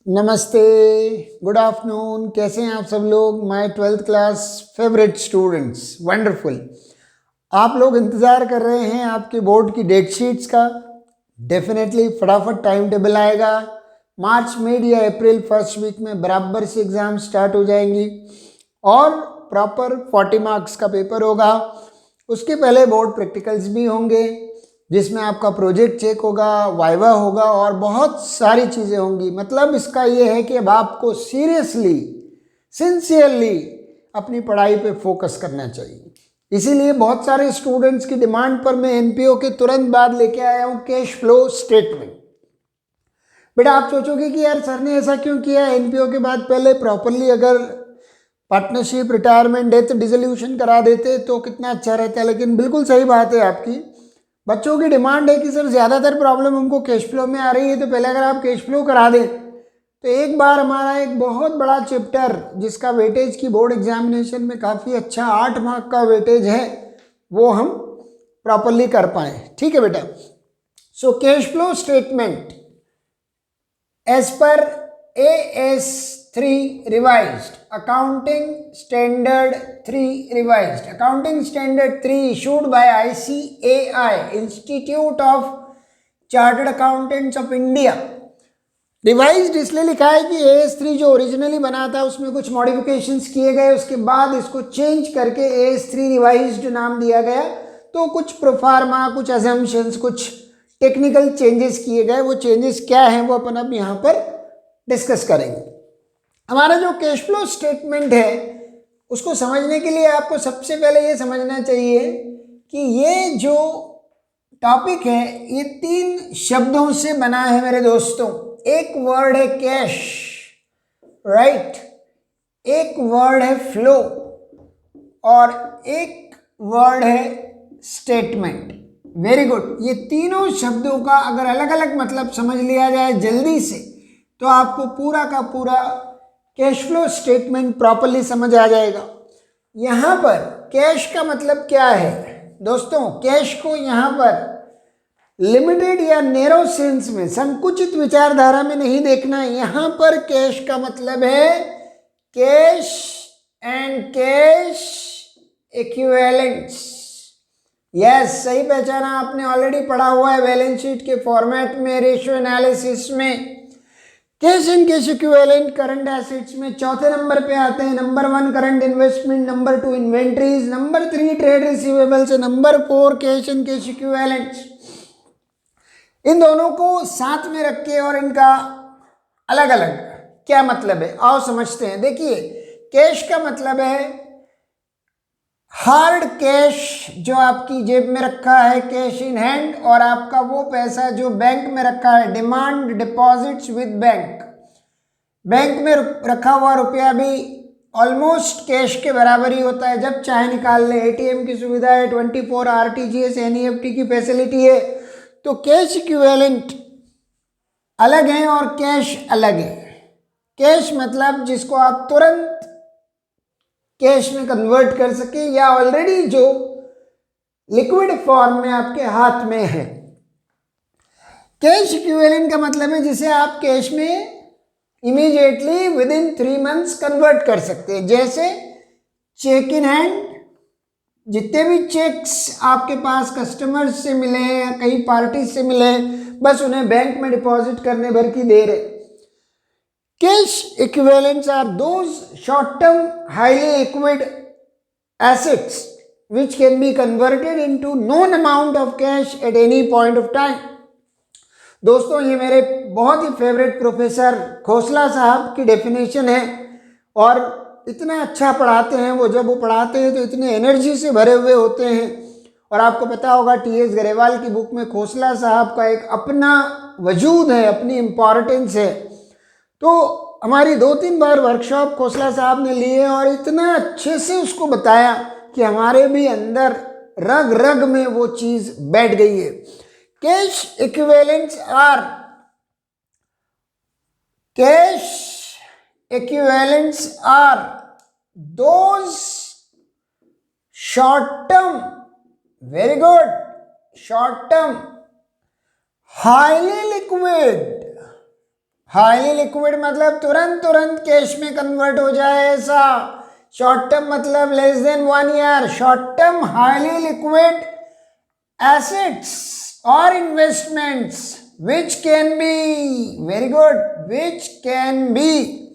नमस्ते, good afternoon. कैसे हैं आप सब लोग? My 12th class favourite students, wonderful. आप लोग इंतज़ार कर रहे हैं आपके बोर्ड की डेट शीट्स का। डेफिनेटली फटाफट टाइम टेबल आएगा। मार्च मिड या अप्रैल फर्स्ट वीक में बराबर से एग्ज़ाम स्टार्ट हो जाएंगी और प्रॉपर 40 मार्क्स का पेपर होगा। उसके पहले बोर्ड प्रैक्टिकल्स भी होंगे जिसमें आपका प्रोजेक्ट चेक होगा, वाइवा होगा और बहुत सारी चीज़ें होंगी। मतलब इसका ये है कि अब आपको सीरियसली, सिंसियरली अपनी पढ़ाई पे फोकस करना चाहिए। इसीलिए बहुत सारे स्टूडेंट्स की डिमांड पर मैं एनपीओ के तुरंत बाद लेके आया हूँ कैश फ्लो स्टेटमेंट। बेटा आप सोचोगे कि यार सर ने ऐसा क्यों किया? एनपीओ के बाद पहले प्रॉपरली अगर पार्टनरशिप, रिटायरमेंट, डेथ डिसोल्यूशन करा देते तो कितना अच्छा रहता है। लेकिन बिल्कुल सही बात है आपकी। बच्चों की डिमांड है कि सर ज़्यादातर प्रॉब्लम हमको कैश फ्लो में आ रही है, तो पहले अगर आप कैश फ्लो करा दें तो एक बार हमारा एक बहुत बड़ा चैप्टर जिसका वेटेज की बोर्ड एग्जामिनेशन में काफ़ी अच्छा 8 मार्क का वेटेज है वो हम प्रॉपरली कर पाएँ। ठीक है बेटा। So cash flow statement as per AS3 revised, Accounting Standard 3 revised, Accounting Standard 3 issued by ICAI, Institute of Chartered Accountants of India। Revised इसलिए लिखा है कि AS3 जो ओरिजिनली बना था उसमें कुछ मॉडिफिकेशंस किए गए, उसके बाद इसको चेंज करके AS3 रिवाइज्ड नाम दिया गया। तो कुछ प्रोफार्मा, कुछ अजम्पशंस, कुछ टेक्निकल चेंजेस किए गए। वो चेंजेस क्या हैं वो अपन अब यहाँ पर डिस्कस करेंगे। हमारा जो कैश फ्लो स्टेटमेंट है उसको समझने के लिए आपको सबसे पहले ये समझना चाहिए कि ये जो टॉपिक है ये 3 शब्दों से बना है मेरे दोस्तों। एक वर्ड है कैश, राइट, एक वर्ड है फ्लो और एक वर्ड है स्टेटमेंट। Very good. ये तीनों शब्दों का अगर अलग अलग मतलब समझ लिया जाए जल्दी से तो आपको पूरा का पूरा कैश फ्लो स्टेटमेंट प्रॉपरली समझ आ जाएगा। यहाँ पर कैश का मतलब क्या है दोस्तों? कैश को यहाँ पर लिमिटेड या नैरो सेंस में, संकुचित विचारधारा में नहीं देखना है। यहाँ पर कैश का मतलब है cash and cash equivalents. Yes, सही पहचाना आपने, ऑलरेडी पढ़ा हुआ है बैलेंस शीट के फॉर्मेट में, रेशियो एनालिसिस में। Cash and cash equivalent current assets में चौथे नंबर पे आते हैं। Number 1 current investment, number 2 inventories, number 3 trade receivables, number 4 cash and cash equivalents. इन दोनों को साथ में रख के और इनका अलग अलग क्या मतलब है आओ समझते हैं। देखिए, कैश का मतलब है हार्ड कैश जो आपकी जेब में रखा है, कैश इन हैंड, और आपका वो पैसा जो बैंक में रखा है, demand deposits with bank. Bank में रखा हुआ रुपया भी ऑलमोस्ट कैश के बराबर ही होता है, जब चाहे निकाल ले। एटीएम की सुविधा है, 24 आरटीजीएस एनईएफटी की फैसिलिटी है। तो कैश इक्विवेलेंट अलग है और कैश अलग है। कैश मतलब जिसको आप तुरंत कैश में कन्वर्ट कर सके या ऑलरेडी जो लिक्विड फॉर्म में आपके हाथ में है। कैश इक्विवेलेंट का मतलब है जिसे आप कैश में immediately with in 3 months convert कर सकते हैं। जैसे चेक इन हैंड, जितने भी चेक्स आपके पास कस्टमर्स से मिले हैं या कई पार्टी से मिले हैं, बस उन्हें बैंक में डिपॉजिट करने भर की देर है। Cash equivalents are those short term highly liquid assets which can be converted into known amount of cash at any point of time। दोस्तों, ये मेरे बहुत ही फेवरेट प्रोफेसर खोसला साहब की डेफिनेशन है और इतना अच्छा पढ़ाते हैं वो। जब वो पढ़ाते हैं तो इतने एनर्जी से भरे हुए होते हैं। और आपको पता होगा TS गरेवाल की बुक में खोसला साहब का एक अपना वजूद है, अपनी इम्पॉर्टेंस है। तो हमारी 2-3 बार वर्कशॉप खोसला साहब ने लिए और इतना अच्छे से उसको बताया कि हमारे भी अंदर रग रग में वो चीज़ बैठ गई है। Cash equivalents are those short term, very good, short term highly highly liquid मतलब तुरंत तुरंत कैश में कन्वर्ट हो जाए ऐसा। शॉर्ट टर्म मतलब less than 1 year. Short term highly liquid assets और investments which can be, very good, which can be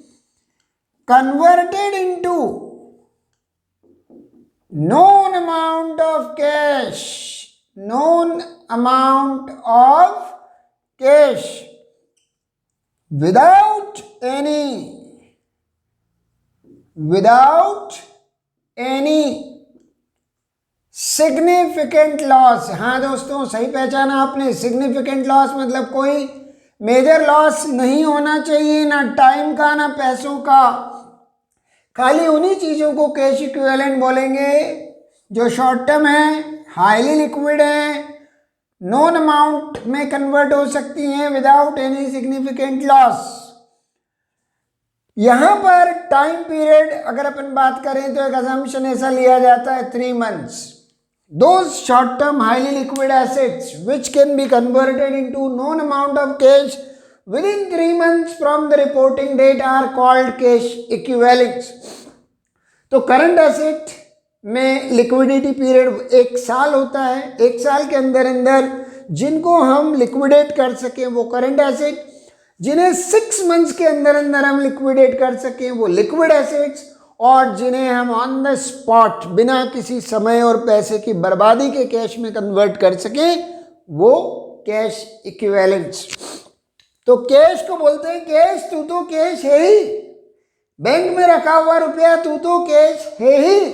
converted into known amount of cash, known amount of cash without any significant loss. हाँ दोस्तों, सही पहचाना आपने। Significant loss मतलब कोई major loss नहीं होना चाहिए, ना टाइम का ना पैसों का। खाली उन्हीं चीज़ों को कैश इक्विवेलेंट बोलेंगे जो शॉर्ट टर्म है, हाईली लिक्विड है, नोन अमाउंट में कन्वर्ट हो सकती हैं विदाउट एनी सिग्निफिकेंट लॉस। यहां पर टाइम पीरियड अगर अपन बात करें तो एक असम्पशन ऐसा लिया जाता है 3 months। Those short-term highly liquid assets which can be converted into known amount of cash within 3 months from the reporting date are called cash equivalents। तो करंट एसेट में लिक्विडिटी पीरियड 1 साल होता है। 1 साल के अंदर अंदर जिनको हम लिक्विडेट कर सकें वो करंट एसेट, जिन्हें 6 months के अंदर अंदर हम लिक्विडेट कर सकें वो लिक्विड एसेट्स, और जिन्हें हम ऑन द स्पॉट बिना किसी समय और पैसे की बर्बादी के कैश में कन्वर्ट कर सकें वो कैश इक्विवेलेंट्स। तो कैश को बोलते हैं कैश, तू तो कैश है ही, बैंक में रखा हुआ रुपया तू तो कैश है ही,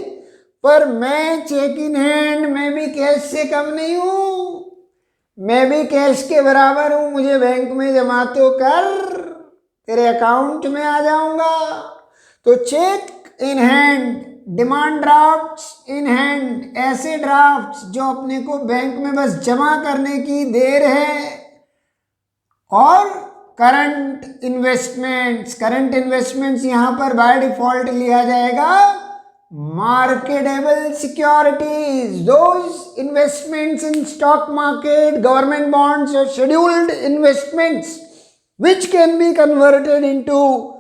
पर मैं चेक इन हैंड, मैं भी कैश से कम नहीं हूं, मैं भी कैश के बराबर हूं, मुझे बैंक में जमा तो कर, तेरे अकाउंट में आ जाऊंगा। तो cheque in hand, demand draft in hand, ऐसे ड्राफ्ट जो अपने को बैंक में बस जमा करने की देर है। और करंट इन्वेस्टमेंट्स यहां पर बाय डिफॉल्ट लिया जाएगा marketable securities, those investments in stock market, government bonds और scheduled investments which can be converted into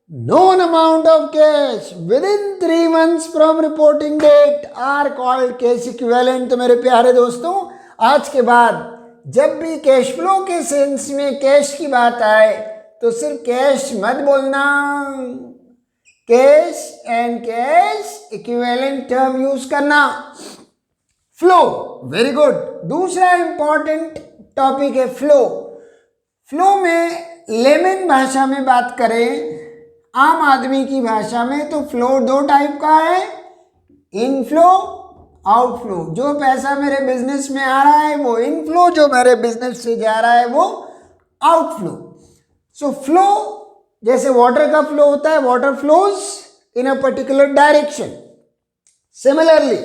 known amount of cash within 3 months from reporting date are called cash equivalent। तो मेरे प्यारे दोस्तों, आज के बाद जब भी कैश फ्लो के सेंस में कैश की बात आए तो सिर्फ कैश मत बोलना, cash and cash equivalent term use करना। Flow, very good. दूसरा इंपॉर्टेंट टॉपिक है फ्लो। फ्लो में लेमन भाषा में बात करें, आम आदमी की भाषा में, तो फ्लो 2 टाइप का है, इनफ्लो, आउटफ्लो। जो पैसा मेरे बिजनेस में आ रहा है वो इनफ्लो, जो मेरे बिजनेस से जा रहा है वो आउटफ्लो। सो फ्लो जैसे वाटर का फ्लो होता है, water flows in a particular direction, similarly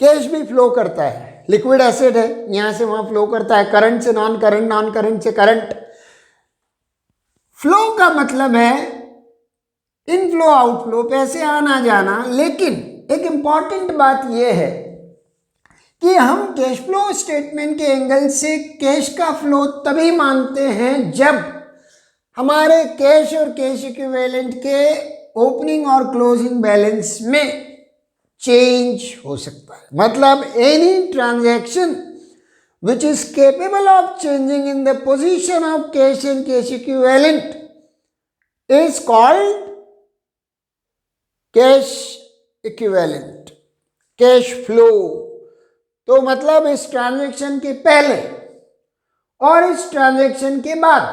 cash भी फ्लो करता है। लिक्विड एसिड है, यहां से वहां फ्लो करता है, करंट से नॉन करंट, नॉन करंट से करंट। फ्लो का मतलब है इनफ्लो आउटफ्लो, पैसे आना जाना। लेकिन एक इंपॉर्टेंट बात यह है कि हम कैश फ्लो स्टेटमेंट के एंगल से कैश का फ्लो तभी मानते हैं जब हमारे कैश और कैश इक्विवेलेंट के ओपनिंग और क्लोजिंग बैलेंस में चेंज हो सकता है। मतलब any transaction which is capable of changing in the position of cash and cash equivalent is called cash equivalent, cash flow। तो मतलब इस ट्रांजैक्शन के पहले और इस ट्रांजैक्शन के बाद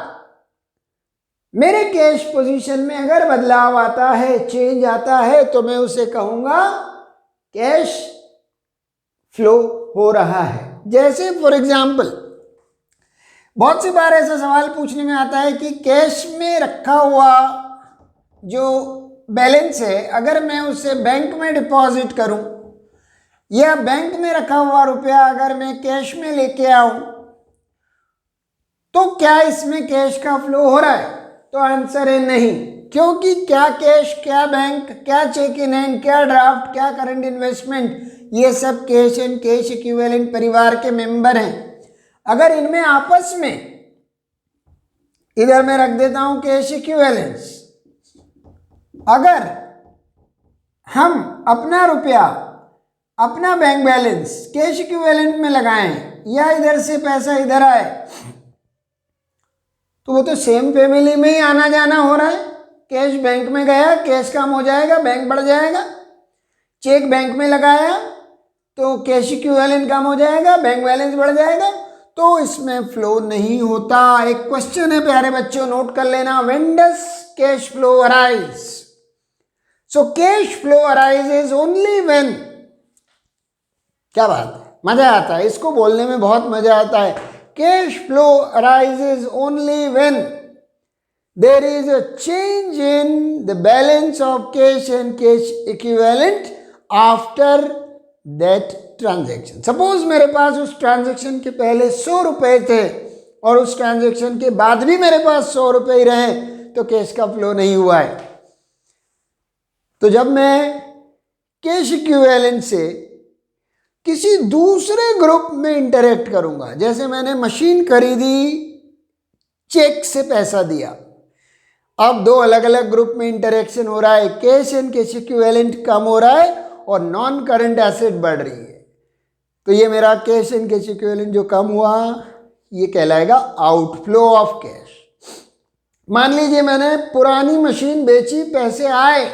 मेरे कैश पोजीशन में अगर बदलाव आता है, चेंज आता है, तो मैं उसे कहूंगा कैश फ्लो हो रहा है। जैसे फॉर एग्जाम्पल बहुत सी बार ऐसा सवाल पूछने में आता है कि कैश में रखा हुआ जो बैलेंस है अगर मैं उसे बैंक में डिपॉजिट करूं, या बैंक में रखा हुआ रुपया अगर मैं कैश में लेके आऊं, तो क्या इसमें कैश का फ्लो हो रहा है? तो आंसर है नहीं, क्योंकि क्या कैश, क्या बैंक, क्या चेक इन हैंड, क्या ड्राफ्ट, क्या करंट इन्वेस्टमेंट, ये सब कैश एंड कैश इक्विवेलेंट परिवार के मेंबर हैं। अगर इनमें आपस में इधर मैं रख देता हूं कैश इक्विवेलेंस। अगर हम अपना रुपया, अपना बैंक बैलेंस कैश इक्विवेलेंट में लगाएं या इधर से पैसा इधर आए, तो वो तो सेम फैमिली में ही आना जाना हो रहा है। कैश बैंक में गया, कैश कम हो जाएगा, बैंक बढ़ जाएगा। चेक बैंक में लगाया तो कैश इक्विवेलेंट कम हो जाएगा, बैंक बैलेंस बढ़ जाएगा, तो इसमें फ्लो नहीं होता। एक क्वेश्चन है प्यारे बच्चों, नोट कर लेना, when does cash flow arise? So cash flow arises only when, क्या बात है, मजा आता है, इसको बोलने में बहुत मजा आता है। Cash flow arises only when there is a change in the balance of cash and cash equivalent after that transaction. Suppose मेरे पास उस ट्रांजेक्शन के पहले 100 रुपए थे और उस ट्रांजेक्शन के बाद भी मेरे पास 100 रुपए ही रहे, तो कैश का फ्लो नहीं हुआ है। तो जब मैं कैश इक्विवेलेंट से किसी दूसरे ग्रुप में इंटरेक्ट करूंगा, जैसे मैंने मशीन खरीदी, चेक से पैसा दिया, अब दो अलग अलग ग्रुप में इंटरेक्शन हो रहा है, कैश एंड कैश इक्विवेलेंट कम हो रहा है और नॉन करंट एसेट बढ़ रही है, तो ये मेरा कैश एंड कैश इक्विवेलेंट जो कम हुआ ये कहलाएगा आउटफ्लो ऑफ कैश। मान लीजिए मैंने पुरानी मशीन बेची, पैसे आए,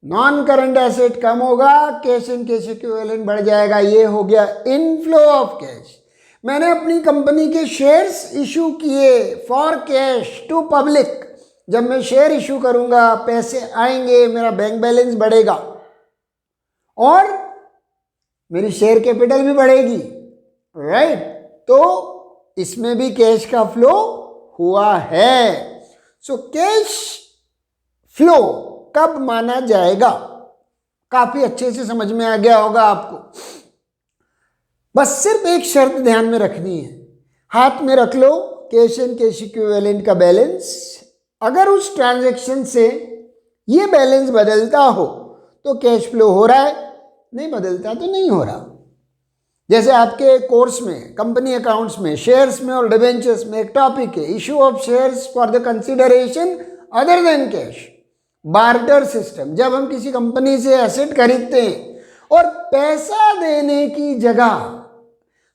नॉन करंट एसेट कम होगा, कैश एंड कैश इक्विवेलेंट बढ़ जाएगा, ये हो गया इनफ्लो ऑफ कैश। मैंने अपनी कंपनी के शेयर्स इशू किए फॉर कैश टू पब्लिक, जब मैं शेयर इशू करूंगा पैसे आएंगे, मेरा बैंक बैलेंस बढ़ेगा और मेरी शेयर कैपिटल भी बढ़ेगी, राइट? तो इसमें भी कैश का फ्लो हुआ है। सो कैश फ्लो कब माना जाएगा, काफी अच्छे से समझ में आ गया होगा आपको। बस सिर्फ एक शर्त ध्यान में रखनी है, हाथ में रख लो कैश एंड कैश इक्विवेलेंट का बैलेंस। अगर उस ट्रांजैक्शन से ये बैलेंस बदलता हो तो कैश फ्लो हो रहा है, नहीं बदलता तो नहीं हो रहा। जैसे आपके कोर्स में, कंपनी अकाउंट्स में, शेयर्स में और डिबेंचर्स में एक टॉपिक है, issue of shares for the consideration other than cash, barter system. जब हम किसी कंपनी से एसेट खरीदते हैं और पैसा देने की जगह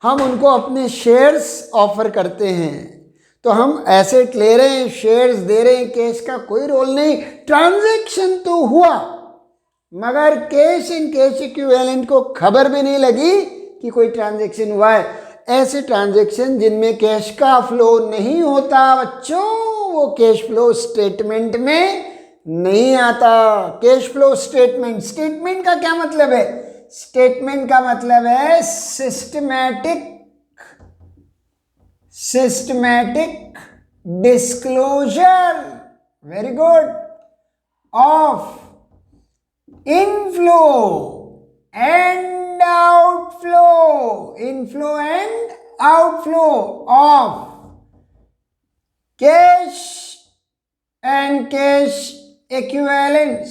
हम उनको अपने शेयर्स ऑफर करते हैं, तो हम एसेट ले रहे हैं, शेयर्स दे रहे हैं, कैश का कोई रोल नहीं, ट्रांजैक्शन तो हुआ मगर कैश एंड कैश इक्विवेलेंट को खबर भी नहीं लगी कि कोई ट्रांजैक्शन हुआ है। ऐसे ट्रांजैक्शन जिनमें कैश का फ्लो नहीं होता बच्चों, वो कैश फ्लो स्टेटमेंट में नहीं आता। कैश फ्लो स्टेटमेंट, स्टेटमेंट का क्या मतलब है? स्टेटमेंट का मतलब है systematic disclosure, very good, of inflow and outflow, inflow and outflow of cash and cash equivalents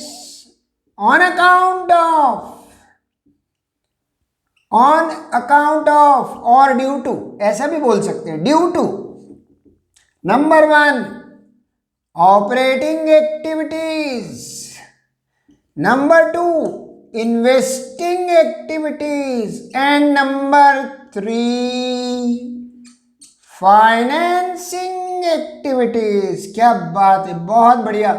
on account of or due to, ऐसा भी बोल सकते हैं, due to number 1 operating activities, number 2 investing activities and number 3 financing activities. क्या बात है, बहुत बढ़िया।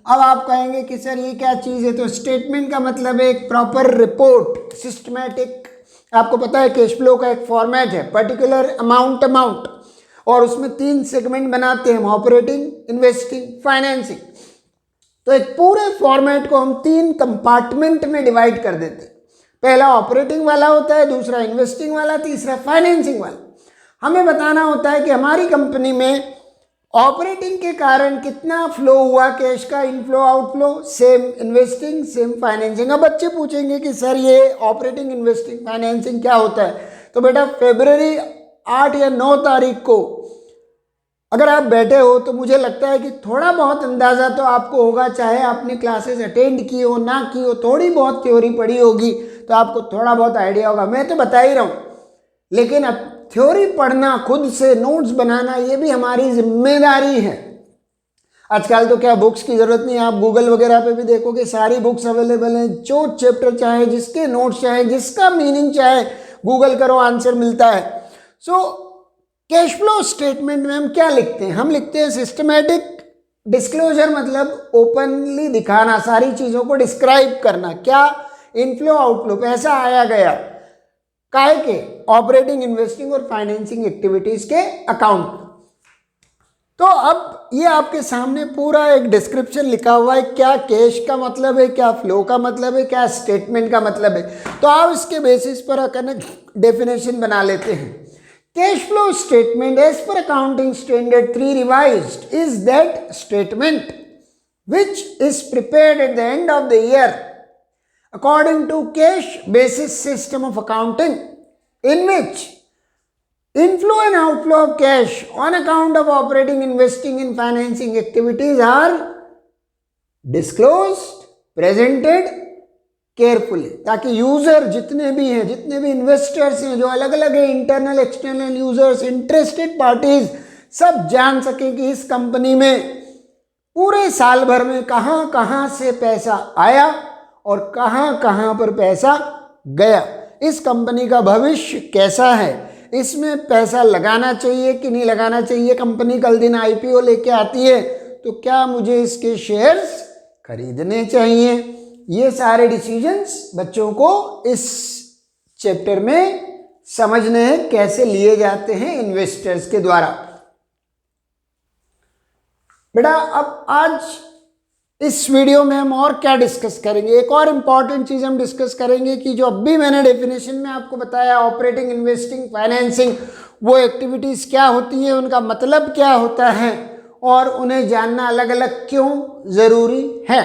अब आप कहेंगे कि सर ये क्या चीज़ है? तो स्टेटमेंट का मतलब है एक प्रॉपर रिपोर्ट, सिस्टमैटिक। आपको पता है कैश फ्लो का एक फॉर्मेट है, पर्टिकुलर अमाउंट, और उसमें 3 सेगमेंट बनाते हैं हम, ऑपरेटिंग, इन्वेस्टिंग, फाइनेंसिंग। तो एक पूरे फॉर्मेट को हम 3 कंपार्टमेंट में डिवाइड कर देते हैं। पहला ऑपरेटिंग वाला होता है, दूसरा इन्वेस्टिंग वाला, तीसरा फाइनेंसिंग वाला। हमें बताना होता है कि हमारी कंपनी में ऑपरेटिंग के कारण कितना फ्लो हुआ कैश का, inflow outflow, same investing same financing. अब बच्चे पूछेंगे कि सर ये ऑपरेटिंग, इन्वेस्टिंग, फाइनेंसिंग क्या होता है? तो बेटा फरवरी 8 या 9 तारीख को अगर आप बैठे हो तो मुझे लगता है कि थोड़ा बहुत अंदाज़ा तो आपको होगा, चाहे आपने क्लासेस अटेंड की हो ना की हो, थोड़ी बहुत थ्योरी पढ़ी होगी तो आपको थोड़ा बहुत आइडिया होगा। मैं तो बता ही रहा हूँ, लेकिन अब थ्योरी पढ़ना, खुद से नोट्स बनाना, ये भी हमारी जिम्मेदारी है। आजकल तो क्या बुक्स की ज़रूरत नहीं है, आप गूगल वगैरह पे भी देखोगे सारी बुक्स अवेलेबल हैं, जो चैप्टर चाहे, जिसके नोट्स चाहे, जिसका मीनिंग चाहे, गूगल करो आंसर मिलता है। सो कैश फ्लो स्टेटमेंट में हम क्या लिखते हैं? हम लिखते हैं सिस्टमैटिक डिस्क्लोजर, मतलब ओपनली दिखाना, सारी चीज़ों को डिस्क्राइब करना, क्या इनफ्लो आउटफ्लो, पैसा आया गया, काहे के, ऑपरेटिंग, इन्वेस्टिंग और फाइनेंसिंग एक्टिविटीज़ के अकाउंट। तो अब ये आपके सामने पूरा एक डिस्क्रिप्शन लिखा हुआ है, क्या कैश का मतलब है, क्या फ्लो का मतलब है, क्या स्टेटमेंट का मतलब है। तो आप इसके बेसिस पर आकर डेफिनेशन बना लेते हैं। Cash flow statement as per accounting standard 3 revised is that statement which is prepared at the end of the year according to cash basis system of accounting in which inflow and outflow of cash on account of operating, investing and financing activities are disclosed, presented carefully, ताकि user जितने भी हैं, जितने भी investors हैं, जो अलग अलग है, internal external users, interested parties, सब जान सकें कि इस कंपनी में पूरे साल भर में कहाँ कहाँ से पैसा आया और कहाँ कहाँ पर पैसा गया, इस कंपनी का भविष्य कैसा है, इसमें पैसा लगाना चाहिए कि नहीं लगाना चाहिए, कंपनी कल दिन आईपीओ लेके आती है तो क्या मुझे इसके शेयर्स खरीदने चाहिए। ये सारे डिसीजंस बच्चों को इस चैप्टर में समझने हैं, कैसे लिए जाते हैं इन्वेस्टर्स के द्वारा। बेटा अब आज इस वीडियो में हम और क्या डिस्कस करेंगे, एक और इम्पॉर्टेंट चीज़ हम डिस्कस करेंगे कि जो अभी मैंने डेफिनेशन में आपको बताया, ऑपरेटिंग, इन्वेस्टिंग, फाइनेंसिंग, वो एक्टिविटीज़ क्या होती हैं, उनका मतलब क्या होता है और उन्हें जानना अलग अलग क्यों ज़रूरी है।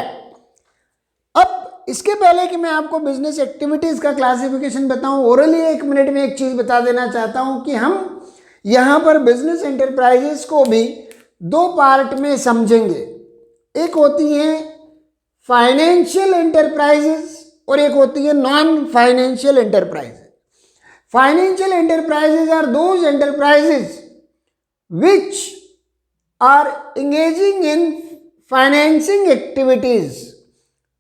अब इसके पहले कि मैं आपको बिजनेस एक्टिविटीज़ का क्लासिफिकेशन बताऊं, ओरली 1 मिनट में एक चीज़ बता देना चाहता हूं कि हम यहाँ पर बिजनेस एंटरप्राइजेस को भी 2 पार्ट में समझेंगे। एक होती है फाइनेंशियल एंटरप्राइजेस और एक होती है non financial enterprises. Financial enterprises are those enterprises which are engaging in financing activities,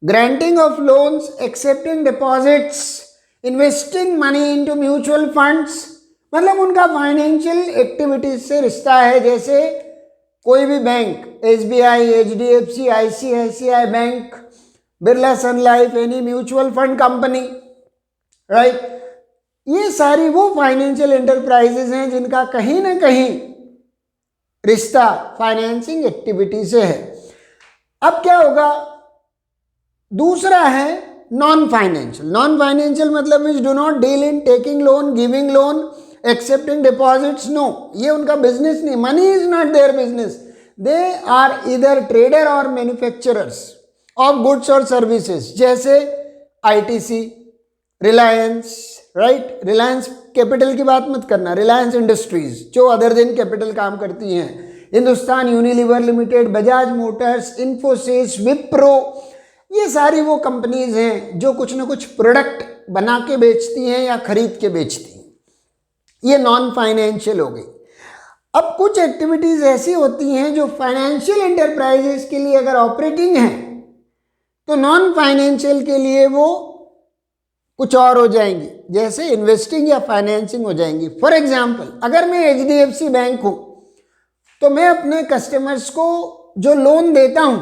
granting of loans, accepting deposits, investing money into mutual funds, मतलब उनका फाइनेंशियल एक्टिविटीज से रिश्ता है। जैसे कोई भी bank, SBI, HDFC, ICICI bank, Birla sun life, any mutual fund company, right, ये सारी वो फाइनेंशियल एंटरप्राइजेज हैं जिनका कहीं ना कहीं रिश्ता फाइनेंसिंग एक्टिविटी से है। अब क्या होगा, दूसरा है नॉन फाइनेंशियल। नॉन फाइनेंशियल मतलब which do not deal in taking loan, giving loan, accepting deposits, no, ये उनका बिजनेस नहीं, money is not their business, they are इधर ट्रेडर और मैन्युफैक्चरर्स ऑफ गुड्स और सर्विसेज, जैसे ITC, Reliance, right, Reliance capital की बात मत करना, रिलायंस इंडस्ट्रीज जो अदर देन कैपिटल काम करती हैं, Hindustan Unilever limited, Bajaj motors, Infosys, Wipro, ये सारी वो कंपनीज हैं जो कुछ ना कुछ प्रोडक्ट बना के बेचती हैं या खरीद के बेचती हैं। ये नॉन फाइनेंशियल हो गई। अब कुछ एक्टिविटीज़ ऐसी होती हैं जो फाइनेंशियल एंटरप्राइजेस के लिए अगर ऑपरेटिंग है तो नॉन फाइनेंशियल के लिए वो कुछ और हो जाएंगी, जैसे इन्वेस्टिंग या फाइनेंसिंग हो जाएंगी। फॉर एग्जांपल, अगर मैं HDFC बैंक हूँ तो मैं अपने कस्टमर्स को जो लोन देता हूँ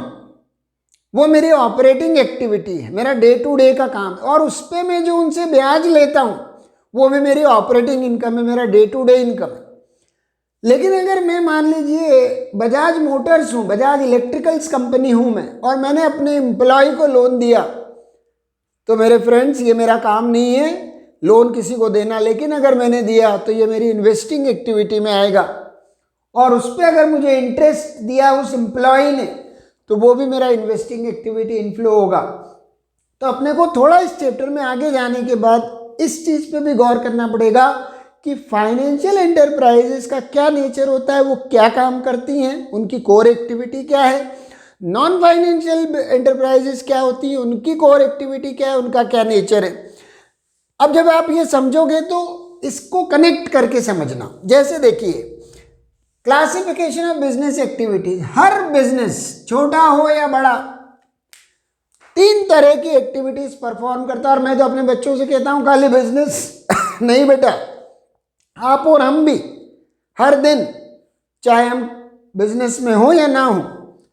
वो मेरी ऑपरेटिंग एक्टिविटी है, मेरा डे टू डे का काम है, और उस पर मैं जो उनसे ब्याज लेता हूँ वो भी मेरी ऑपरेटिंग इनकम है, मेरा डे टू डे इनकम है। लेकिन अगर मैं मान लीजिए बजाज मोटर्स हूँ, बजाज इलेक्ट्रिकल्स कंपनी हूँ मैं, और मैंने अपने एम्प्लॉय को लोन दिया, तो मेरे फ्रेंड्स ये मेरा काम नहीं है लोन किसी को देना, लेकिन अगर मैंने दिया तो ये मेरी इन्वेस्टिंग एक्टिविटी में आएगा, और उस पर अगर मुझे इंटरेस्ट दिया उस एम्प्लॉय ने तो वो भी मेरा इन्वेस्टिंग एक्टिविटी इनफ्लो होगा। तो अपने को थोड़ा इस चैप्टर में आगे जाने के बाद इस चीज़ पे भी गौर करना पड़ेगा कि फाइनेंशियल एंटरप्राइजेस का क्या नेचर होता है, वो क्या काम करती हैं, उनकी कोर एक्टिविटी क्या है, नॉन फाइनेंशियल एंटरप्राइजेस क्या होती हैं, उनकी कोर एक्टिविटी क्या है, उनका क्या नेचर है। अब जब आप ये समझोगे तो इसको कनेक्ट करके समझना। जैसे देखिए, classification of business activities, her business छोटा हो या बड़ा 3 तरह की एक्टिविटीज परफॉर्म करता है। और मैं तो अपने बच्चों से कहता हूं खाली बिजनेस नहीं बेटा, आप और हम भी हर दिन, चाहे हम बिजनेस में हो या ना हो,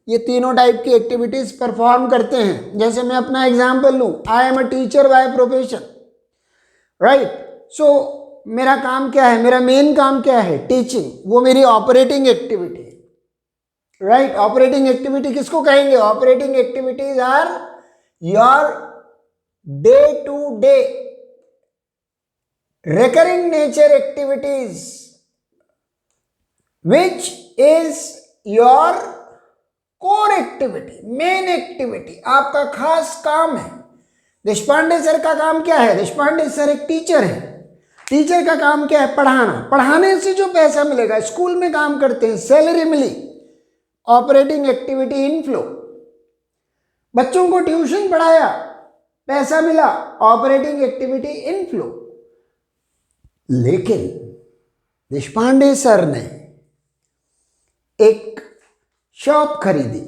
ये तीनों टाइप की एक्टिविटीज परफॉर्म करते हैं। जैसे मैं अपना एग्जांपल लूं, I am a teacher by profession, right. So मेरा काम क्या है, मेरा मेन काम क्या है, टीचिंग, वो मेरी ऑपरेटिंग एक्टिविटी है, राइट। ऑपरेटिंग एक्टिविटी किसको कहेंगे, operating activities are your day to day recurring nature activities which is your core activity, main activity, आपका खास काम है। देशपांडे सर का काम क्या है, देशपांडे सर एक टीचर है, टीचर का काम क्या है, पढ़ाना, पढ़ाने से जो पैसा मिलेगा, स्कूल में काम करते हैं, सैलरी मिली, ऑपरेटिंग एक्टिविटी इनफ्लो, बच्चों को ट्यूशन पढ़ाया, पैसा मिला, ऑपरेटिंग एक्टिविटी इनफ्लो। लेकिन देशपांडे सर ने एक शॉप खरीदी,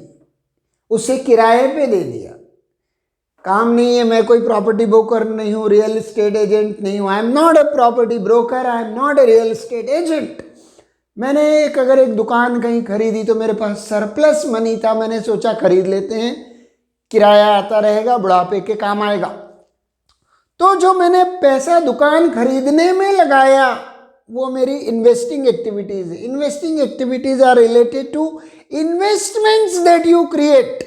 उसे किराए पे दे दिया, काम नहीं है, मैं कोई प्रॉपर्टी ब्रोकर नहीं हूं, रियल एस्टेट एजेंट नहीं हूं, I am not a property broker, I am not a real estate agent. मैंने अगर एक दुकान कहीं खरीदी तो मेरे पास सरप्लस मनी था, मैंने सोचा खरीद लेते हैं, किराया आता रहेगा, बुढ़ापे के काम आएगा। तो जो मैंने पैसा दुकान खरीदने में लगाया वो मेरी इन्वेस्टिंग एक्टिविटीज है। Investing activities are related to investments that you create,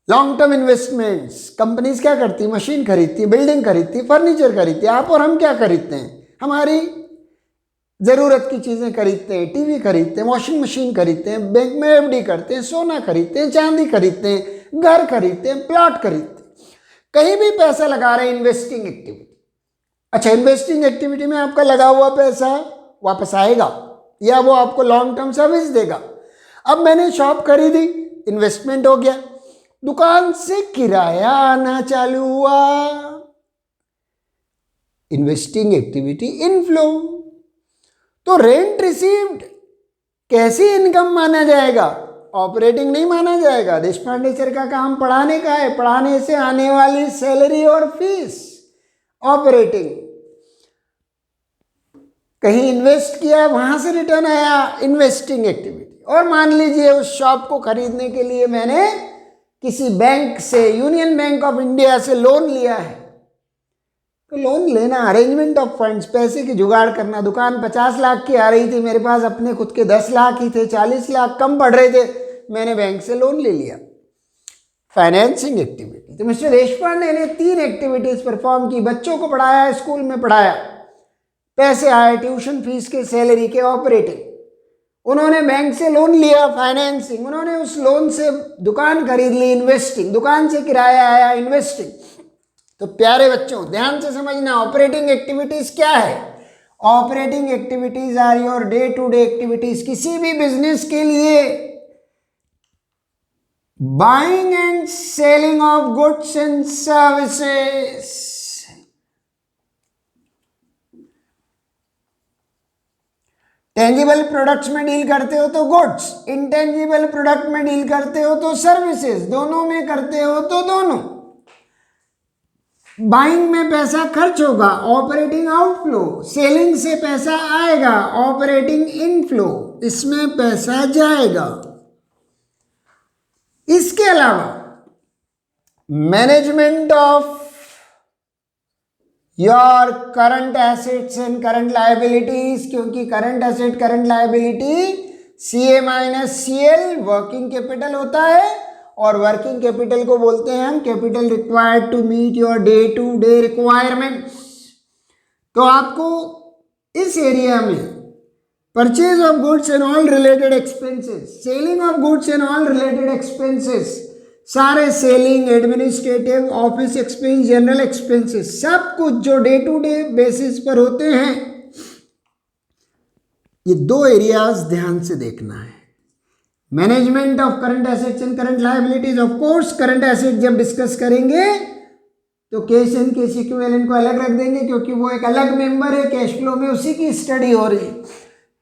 long term investments. Companies क्या करती, मशीन खरीदती, बिल्डिंग खरीदती, फर्नीचर खरीदती, आप और हम क्या खरीदते हैं, हमारी ज़रूरत की चीज़ें खरीदते हैं, टीवी खरीदते हैं, वॉशिंग मशीन खरीदते हैं, बैंक में एफडी करते हैं, सोना खरीदते हैं, चांदी खरीदते हैं, घर खरीदते हैं, प्लॉट खरीदते हैं, कहीं भी पैसा लगा रहे हैं, इन्वेस्टिंग एक्टिविटी। अच्छा, इन्वेस्टिंग एक्टिविटी में आपका लगा हुआ पैसा वापस आएगा या वो आपको लॉन्ग टर्म सर्विस देगा। अब मैंने शॉप खरीदी, इन्वेस्टमेंट हो गया, दुकान से किराया आना चालू हुआ, इन्वेस्टिंग एक्टिविटी इनफ्लो। तो रेंट रिसीव्ड कैसी इनकम माना जाएगा, ऑपरेटिंग नहीं माना जाएगा। देशपांडे सर का काम पढ़ाने का है, पढ़ाने से आने वाली सैलरी और फीस ऑपरेटिंग। कहीं इन्वेस्ट किया, वहां से रिटर्न आया, इन्वेस्टिंग एक्टिविटी। और मान लीजिए उस शॉप को खरीदने के लिए मैंने किसी बैंक से, यूनियन बैंक ऑफ इंडिया से लोन लिया है। तो लोन लेना, अरेंजमेंट ऑफ फंड्स, पैसे की जुगाड़ करना। दुकान 50 लाख की आ रही थी, मेरे पास अपने खुद के 10 लाख ही थे, 40 लाख कम पड़ रहे थे, मैंने बैंक से लोन ले लिया, फाइनेंसिंग एक्टिविटी। तो मिस्टर देशपांडे ने 3 एक्टिविटीज परफॉर्म की, बच्चों को पढ़ाया, स्कूल में पढ़ाया, पैसे आए ट्यूशन फीस के, सैलरी के, ऑपरेटिंग। उन्होंने बैंक से लोन लिया, फाइनेंसिंग। उन्होंने उस लोन से दुकान खरीद ली, इन्वेस्टिंग। दुकान से किराया आया, इन्वेस्टिंग। तो प्यारे बच्चों ध्यान से समझना, ऑपरेटिंग एक्टिविटीज क्या है। Operating activities are your day to day activities. किसी भी बिजनेस के लिए buying and selling of goods and services, tangible products में डील करते हो तो गुड्स, इंटेंजिबल प्रोडक्ट में डील करते हो तो सर्विसेज, दोनों में करते हो तो दोनों। बाइंग में पैसा खर्च होगा, ऑपरेटिंग आउटफ्लो। सेलिंग से पैसा आएगा, ऑपरेटिंग इनफ्लो, इसमें पैसा जाएगा। इसके अलावा management of your current assets and current liabilities, क्योंकि current asset current liability CA minus CL working capital होता है, और वर्किंग कैपिटल को बोलते हैं हम capital required to meet your day to day requirements. तो आपको इस एरिया में purchase of goods and all related expenses, selling of goods and all related expenses, सारे selling, administrative, office expense, general expenses, सब कुछ जो डे टू डे बेसिस पर होते हैं, ये 2 एरियाज ध्यान से देखना है। Management of current assets and current liabilities. Of course current asset जब डिस्कस करेंगे तो कैश एंड कैश इक्विवेलेंट को अलग रख देंगे, क्योंकि वो एक अलग मेंबर है कैश फ्लो में, उसी की स्टडी हो रही है।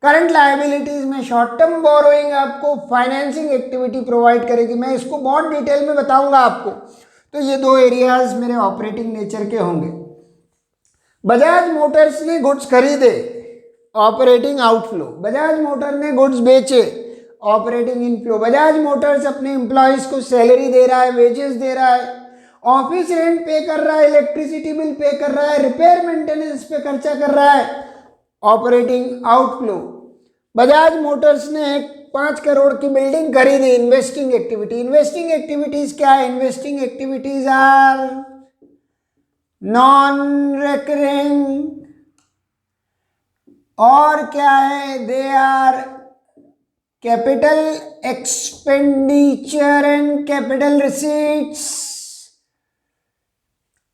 करंट लायबिलिटीज में शॉर्ट टर्म बोरोइंग आपको फाइनेंसिंग एक्टिविटी प्रोवाइड करेगी। मैं इसको बहुत डिटेल में बताऊंगा आपको। तो ये दो एरियाज मेरे ऑपरेटिंग नेचर के होंगे। बजाज मोटर्स ने गुड्स खरीदे, ऑपरेटिंग आउटफ्लो। बजाज मोटर ने गुड्स बेचे, ऑपरेटिंग इनफ्लो। बजाज मोटर्स अपने एम्प्लॉयज को सैलरी दे रहा है, वेजेस दे रहा है, ऑफिस रेंट पे कर रहा है, इलेक्ट्रिसिटी बिल पे कर रहा है, रिपेयर मेंटेनेंस पे खर्चा कर रहा है, ऑपरेटिंग आउटफ्लो। बजाज मोटर्स ने 5 करोड़ की बिल्डिंग खरीदी, इन्वेस्टिंग एक्टिविटी। इन्वेस्टिंग एक्टिविटीज क्या है? Investing activities are non recurring, और क्या है? They are capital expenditure and capital receipts.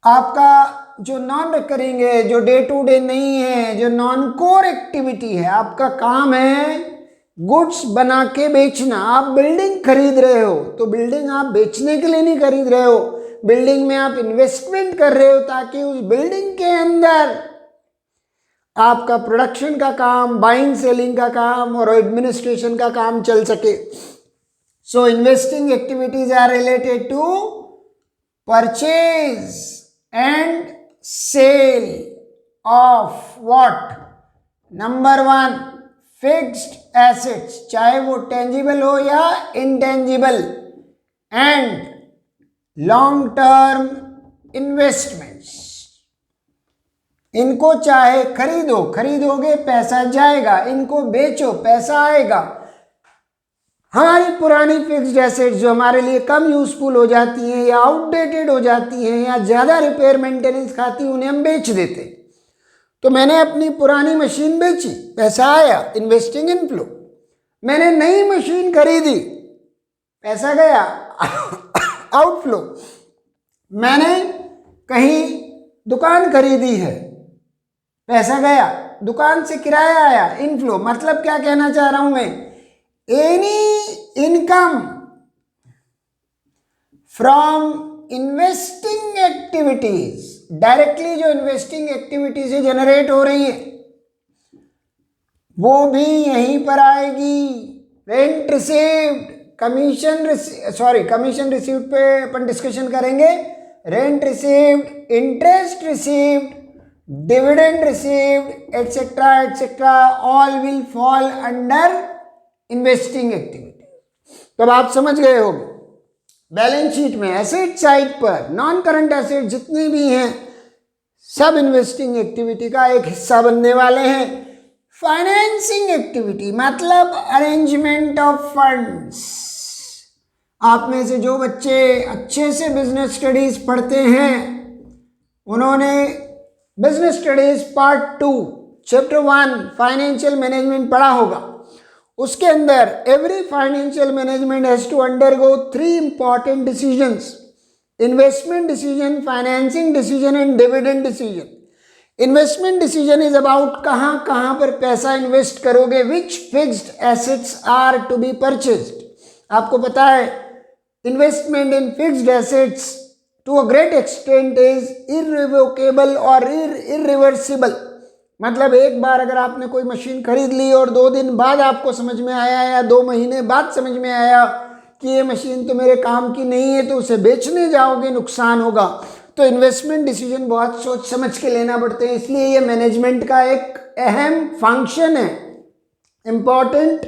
आपका जो नॉन रिकरिंग है, जो डे टू डे नहीं है, जो नॉन कोर एक्टिविटी है, आपका काम है गुड्स बना के बेचना। आप बिल्डिंग खरीद रहे हो तो बिल्डिंग आप बेचने के लिए नहीं खरीद रहे हो, बिल्डिंग में आप इन्वेस्टमेंट कर रहे हो ताकि उस बिल्डिंग के अंदर आपका प्रोडक्शन का काम, बाइंग सेलिंग का काम और एडमिनिस्ट्रेशन का काम चल सके। So investing activities are related to purchase and sale of what? Number 1 fixed assets, चाहे वो टेंजिबल हो या intangible, and long term investments. इनको चाहे खरीदो, खरीदोगे पैसा जाएगा, इनको बेचो पैसा आएगा। हमारी पुरानी फिक्स्ड एसेट्स जो हमारे लिए कम यूजफुल हो जाती हैं या आउटडेटेड हो जाती हैं या ज़्यादा रिपेयर मेंटेनेंस खाती हैं, उन्हें हम बेच देते। तो मैंने अपनी पुरानी मशीन बेची, पैसा आया, इन्वेस्टिंग इनफ्लो। मैंने नई मशीन खरीदी, पैसा गया, आउटफ्लो। मैंने कहीं दुकान खरीदी है, पैसा गया, दुकान से किराया आया, इनफ्लो। मतलब क्या कहना चाह रहा हूं मैं? Any income from investing activities, directly जो इन्वेस्टिंग एक्टिविटी से जनरेट हो रही है वो भी यहीं पर आएगी। रेंट रिसीव्ड, कमीशन रिसीव्ड पे अपन डिस्कशन करेंगे। Rent received, interest received, dividend received, etcetera etcetera, all will fall under investing activity. तो अब आप समझ गए होंगे बैलेंस शीट में एसेट साइड पर नॉन करंट एसेट जितने भी हैं सब इन्वेस्टिंग एक्टिविटी का एक हिस्सा बनने वाले हैं। फाइनेंसिंग एक्टिविटी मतलब अरेंजमेंट ऑफ फंड्स। आप में से जो बच्चे अच्छे से बिजनेस स्टडीज पढ़ते हैं उन्होंने business studies part 2 chapter 1 financial management पढ़ा होगा। उसके अंदर every financial management has to undergo 3 important decisions: investment decision, financing decision and dividend decision. Investment decision is about कहाँ पर पैसा इन्वेस्ट करोगे, which fixed assets are to be purchased. आपको पता है investment in fixed assets to a great extent is irrevocable और irreversible. मतलब एक बार अगर आपने कोई मशीन खरीद ली और 2 दिन बाद आपको समझ में आया या 2 महीने बाद समझ में आया कि ये मशीन तो मेरे काम की नहीं है, तो उसे बेचने जाओगे, नुकसान होगा। तो इन्वेस्टमेंट डिसीजन बहुत सोच समझ के लेना पड़ते हैं। इसलिए ये मैनेजमेंट का एक अहम फंक्शन है, इम्पॉर्टेंट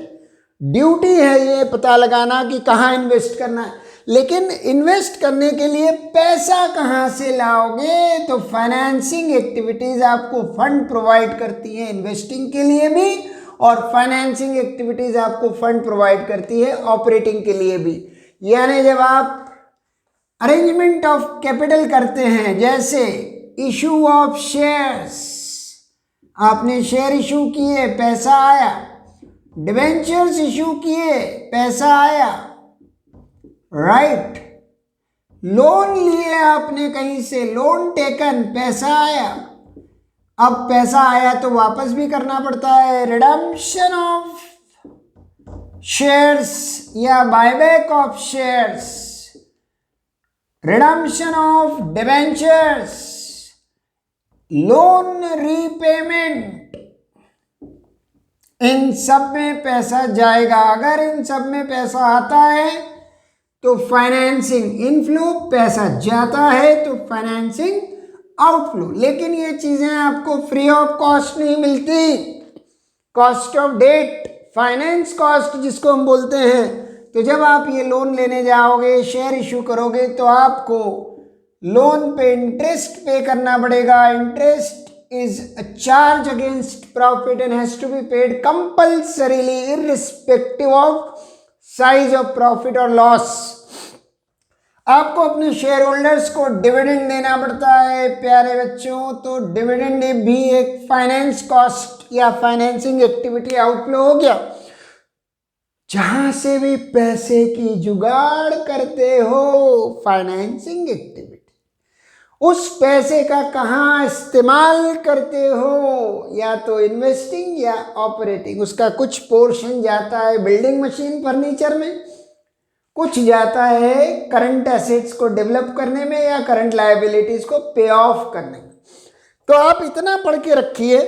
ड्यूटी है ये पता लगाना कि कहाँ इन्वेस्ट करना है। लेकिन इन्वेस्ट करने के लिए पैसा कहाँ से लाओगे? तो फाइनेंसिंग एक्टिविटीज़ आपको फंड प्रोवाइड करती है इन्वेस्टिंग के लिए भी, और फाइनेंसिंग एक्टिविटीज़ आपको फंड प्रोवाइड करती है ऑपरेटिंग के लिए भी। यानी जब आप अरेंजमेंट ऑफ कैपिटल करते हैं, जैसे इशू ऑफ शेयर्स, आपने शेयर इशू किए, पैसा आया, डिवेंचर्स इशू किए, पैसा आया, राइट। लोन लिए आपने कहीं से, लोन टेकन, पैसा आया। अब पैसा आया तो वापस भी करना पड़ता है। रिडम्पशन ऑफ शेयर्स या buyback of shares, redemption of debentures, loan repayment, इन सब में पैसा जाएगा। अगर इन सब में पैसा आता है तो फाइनेंसिंग इनफ्लो, पैसा जाता है तो फाइनेंसिंग आउटफ्लो। लेकिन ये चीजें आपको फ्री ऑफ कॉस्ट नहीं मिलती। Cost of debt, finance cost जिसको हम बोलते हैं, तो जब आप ये लोन लेने जाओगे, शेयर इशू करोगे, तो आपको लोन पे इंटरेस्ट पे करना पड़ेगा। Interest is a charge against profit and has to be paid compulsorily irrespective of size of profit or loss। आपको अपने शेयर होल्डर्स को डिविडेंड देना पड़ता है प्यारे बच्चों। तो डिविडेंड भी एक फाइनेंस कॉस्ट या फाइनेंसिंग एक्टिविटी आउटफ्लो हो गया। जहां से भी पैसे की जुगाड़ करते हो, फाइनेंसिंग एक्टिविटी। उस पैसे का कहाँ इस्तेमाल करते हो, या तो इन्वेस्टिंग या ऑपरेटिंग। उसका कुछ पोर्शन जाता है बिल्डिंग मशीन फर्नीचर में, कुछ जाता है करंट एसेट्स को डेवलप करने में या करंट लायबिलिटीज को पे ऑफ करने में। तो आप इतना पढ़ के रखिए।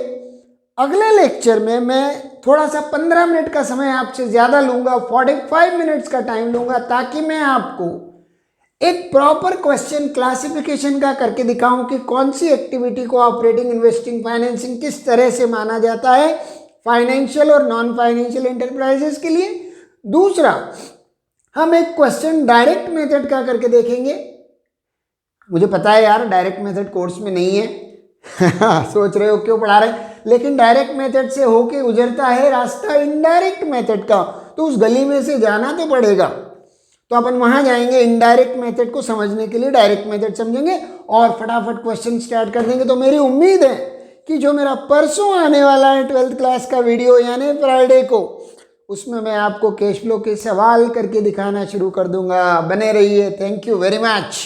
अगले लेक्चर में मैं थोड़ा सा 15 मिनट का समय आपसे ज़्यादा लूँगा, 45 मिनट्स का टाइम लूँगा, ताकि मैं आपको एक प्रॉपर क्वेश्चन क्लासिफिकेशन का करके दिखाऊं कि कौन सी एक्टिविटी को ऑपरेटिंग, इन्वेस्टिंग, फाइनेंसिंग किस तरह से माना जाता है फाइनेंशियल और नॉन फाइनेंशियल एंटरप्राइजेस के लिए। दूसरा, हम एक क्वेश्चन डायरेक्ट मेथड का करके देखेंगे। मुझे पता है यार डायरेक्ट मेथड कोर्स में नहीं है सोच रहे हो क्यों पढ़ा रहे हैं, लेकिन डायरेक्ट मेथड से होके गुजरता है रास्ता इनडायरेक्ट मेथड का, तो उस गली में से जाना तो पड़ेगा। तो अपन वहां जाएंगे इनडायरेक्ट मेथड को समझने के लिए, डायरेक्ट मेथड समझेंगे और फटाफट क्वेश्चन स्टार्ट कर देंगे। तो मेरी उम्मीद है कि जो मेरा परसों आने वाला है 12th क्लास का वीडियो यानी फ्राइडे को, उसमें मैं आपको कैश फ्लो के सवाल करके दिखाना शुरू कर दूंगा। बने रहिए। Thank you very much.